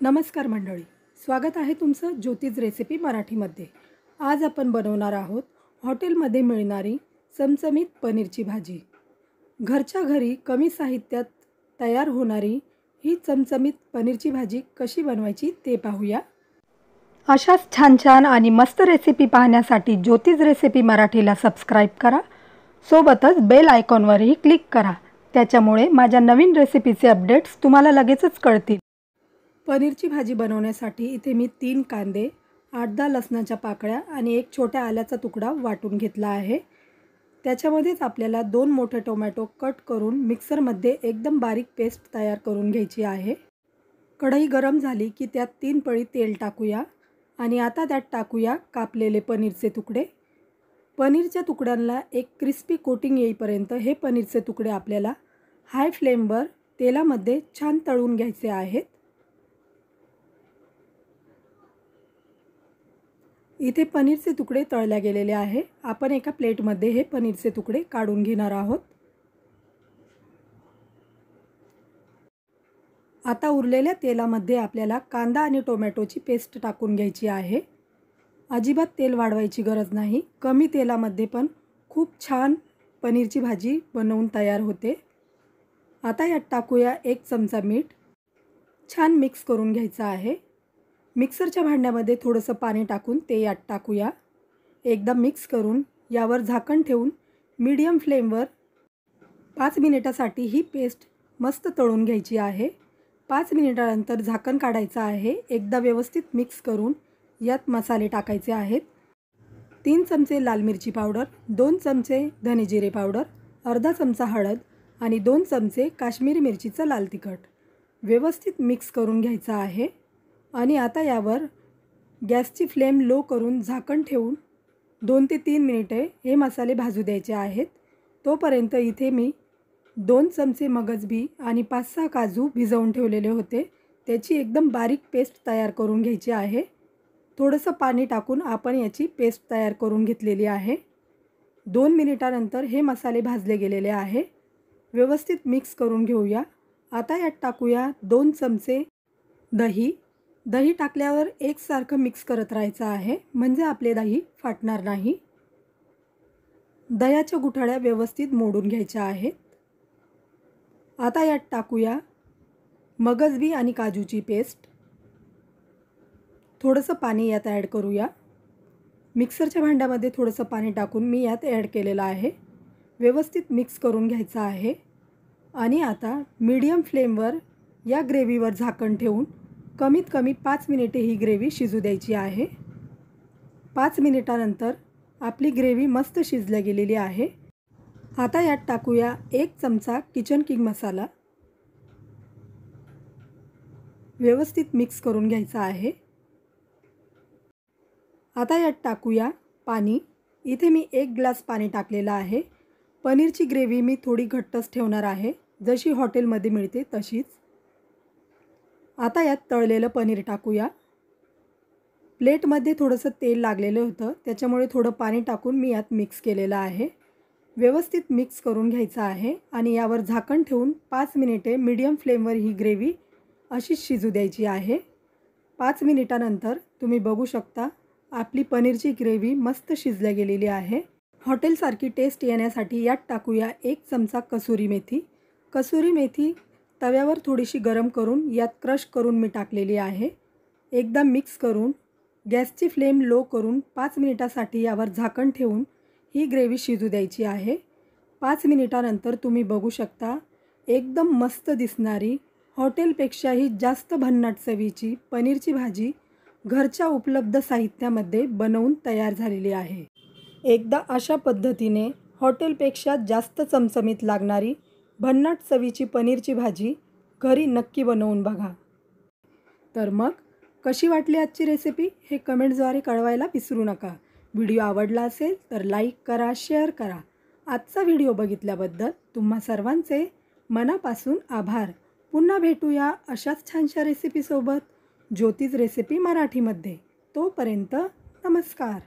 नमस्कार मंडळी, स्वागत आहे तुमचं ज्योतिज रेसिपी मराठीमध्ये। आज आपण बनवणार आहोत हॉटेलमध्ये मिळणारी चमचमीत पनीरची भाजी। घरच्या घरी कमी साहित्यात तयार होणारी ही चमचमीत पनीरची भाजी कशी बनवायची ते पाहूया। अशाच छान छान आणि मस्त रेसिपी पाहण्यासाठी ज्योतिज रेसिपी मराठीला सबस्क्राइब करा, सोबतच बेल आयकॉनवरही क्लिक करा, त्याच्यामुळे माझ्या नवीन रेसिपीचे अपडेट्स तुम्हाला लगेचच कळतील। पनीरची भाजी बनवण्यासाठी इथे मी 3 कांदे, 8-10 लसणाच्या पाकळ्या आणि एक छोट्या आल्याचा तुकडा वाटून घेतला आहे। त्याच्यामध्येच आपल्याला 2 मोठे टोमॅटो कट करून मिक्सरमध्ये एकदम बारीक पेस्ट तयार करून घ्यायची आहे। कढई गरम झाली की त्यात 3 पळी तेल टाकूया आणि आता त्यात टाकूया कापलेले पनीरचे तुकडे। पनीरच्या तुकड्यांना एक क्रिस्पी कोटिंग येईपर्यंत हे पनीरचे तुकडे आपल्याला हाय फ्लेमवर तेलामध्ये छान तळून घ्यायचे आहेत। इथे पनीरचे तुकडे तळले गेलेले आहे। आपण एका प्लेटमध्ये हे पनीरचे तुकडे काढून घेणार आहोत। आता उरलेल्या तेलामध्ये आपल्याला कांदा आणि टोमॅटोची पेस्ट टाकून घ्यायची आहे। अजिबात तेल वाढवायची गरज नाही, कमी तेलामध्ये पण खूप छान पनीरची भाजी बनवून तयार होते। आता यात टाकूया 1 चमचा मीठ, छान मिक्स करून घ्यायचं आहे। मिक्सरच्या भांड्यामध्ये थोडंसं पाणी टाकून ते यात टाकूया। एकदा मिक्स करून यावर झाकण ठेवून मीडियम फ्लेमवर 5 मिनिटासाठी ही पेस्ट मस्त तळून घ्यायची आहे। 5 मिनिटानंतर झाकण काढायचं आहे। एकदा व्यवस्थित मिक्स करून यात मसाले टाकायचे आहेत। 3 चमचे लाल मिरची पावडर, 2 चमचे धने जिरे पावडर, अर्धा चमचा हळद आणि 2 चमचे काश्मीरी मिरचीचं लाल तिखट व्यवस्थित मिक्स करून घ्यायचं आहे। आणि आता यावर गॅसची फ्लेम लो करून झाकण ठेवून 2 ते 3 मिनिटे हे मसाले भाजू द्यायचे आहेत। तोपर्यंत इथे मी 2 चमचे मगजबी आणि 5-6 काजू भिजवून ठेवलेले होते, त्याची एकदम बारीक पेस्ट तयार करून घ्यायची आहे। थोडंसं पाणी टाकून आपण याची पेस्ट तयार करून घेतलेली आहे। 2 मिनिटानंतर हे मसाले भाजले गेलेले आहे। व्यवस्थित मिक्स करून घेऊया। आता यात टाकूया 2 चमचे दही। दही टाकल्यावर एकसारखं मिक्स करत राहायचं आहे, म्हणजे आपले दही फाटणार नाही। दह्याच्या गुठळ्या व्यवस्थित मोडून घ्यायच्या आहेत। आता यात टाकूया मगजबी आणि काजूची पेस्ट। थोडंसं पाणी यात ॲड करूया। मिक्सरच्या भांड्यामध्ये थोडंसं पाणी टाकून मी यात ॲड केलेलं आहे। व्यवस्थित मिक्स करून घ्यायचं आहे आणि आता मीडियम फ्लेमवर या ग्रेव्हीवर झाकण ठेवून कमीत कमी 5 मिनिटे ही ग्रेव्ही शिजू द्यायची आहे। 5 मिनिटानंतर आपली ग्रेव्ही मस्त शिजली गेलेली आहे। आता यात टाकूया 1 चमचा किचन किंग मसाला। व्यवस्थित मिक्स करून घ्यायचा आहे। आता यात टाकूया पाणी। इथे मी 1 ग्लास पाणी टाकलेलं आहे। पनीरची ग्रेव्ही मी थोडी घट्टच ठेवणार आहे, जशी हॉटेलमध्ये मिळते तशीच। आता यात तळलेलं पनीर टाकूया। प्लेटमध्ये थोडंसं तेल लागलेलं होतं, त्याच्यामुळे थोडं पाणी टाकून मी यात मिक्स केलेलं आहे। व्यवस्थित मिक्स करून घ्यायचं आहे आणि यावर झाकण ठेवून 5 मिनिटे मीडियम फ्लेमवर ही ग्रेव्ही अशीच शिजू द्यायची आहे। 5 मिनिटानंतर तुम्ही बघू शकता आपली पनीरची ग्रेव्ही मस्त शिजली गेलेली आहे। हॉटेलसारखी टेस्ट येण्यासाठी यात टाकूया 1 चमचा कसुरी मेथी। कसुरी मेथी तव्यावर थोडीशी गरम करून यात क्रश करून मी टाकलेली आहे। एकदा मिक्स करून गॅसची फ्लेम लो करून 5 मिनिटासाठी यावर झाकण ठेवून ही ग्रेव्ही शिजू द्यायची आहे। 5 मिनिटानंतर तुम्ही बघू शकता एकदम मस्त दिसणारी, हॉटेलपेक्षाही जास्त भन्नाट चवीची पनीरची भाजी घरच्या उपलब्ध साहित्यामध्ये बनवून तयार झालेली आहे। एकदा अशा पद्धतीने हॉटेलपेक्षा जास्त चमचमीत लागणारी भन्नाट चवीची पनीरची भाजी घरी नक्की बनवून बघा। तर मग कशी वाटली आजची रेसिपी हे कमेंट्सद्वारे कळवायला विसरू नका। व्हिडिओ आवडला असेल तर लाईक करा, शेअर करा। आजचा व्हिडिओ बघितल्याबद्दल तुम्हा सर्वांचे मनापासून आभार। पुन्हा भेटूया अशाच छानशा रेसिपीसोबत ज्योतिज रेसिपी मराठीमध्ये। तोपर्यंत नमस्कार।